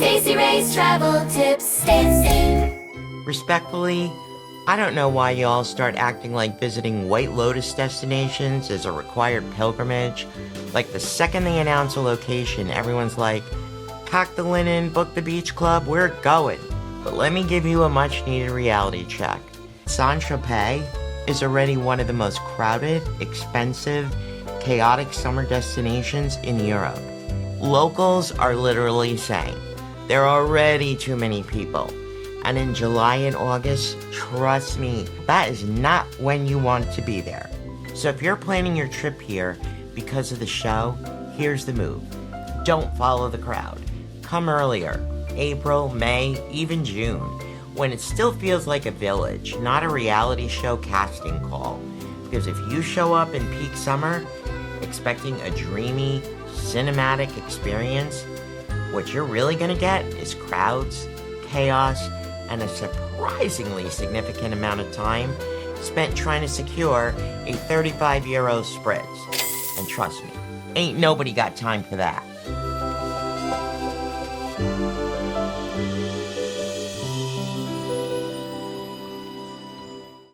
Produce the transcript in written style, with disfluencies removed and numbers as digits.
Stacey Ray's travel tips. Stacey. Respectfully, I don't know why y'all start acting like visiting White Lotus destinations is a required pilgrimage. Like the second they announce a location, everyone's like, pack the linen, book the beach club, we're going. But let me give you a much needed reality check. Tropez is already one of the most crowded, expensive, chaotic summer destinations in Europe. Locals are literally saying there are already too many people. And in July and August, trust me, that is not when you want to be there. So if you're planning your trip here because of the show, here's the move. Don't follow the crowd. Come earlier, April, May, even June, when it still feels like a village, not a reality show casting call. Because if you show up in peak summer, expecting a dreamy, cinematic experience, what you're really gonna get is crowds, chaos, and a surprisingly significant amount of time spent trying to secure a €35 spritz. And trust me, ain't nobody got time for that.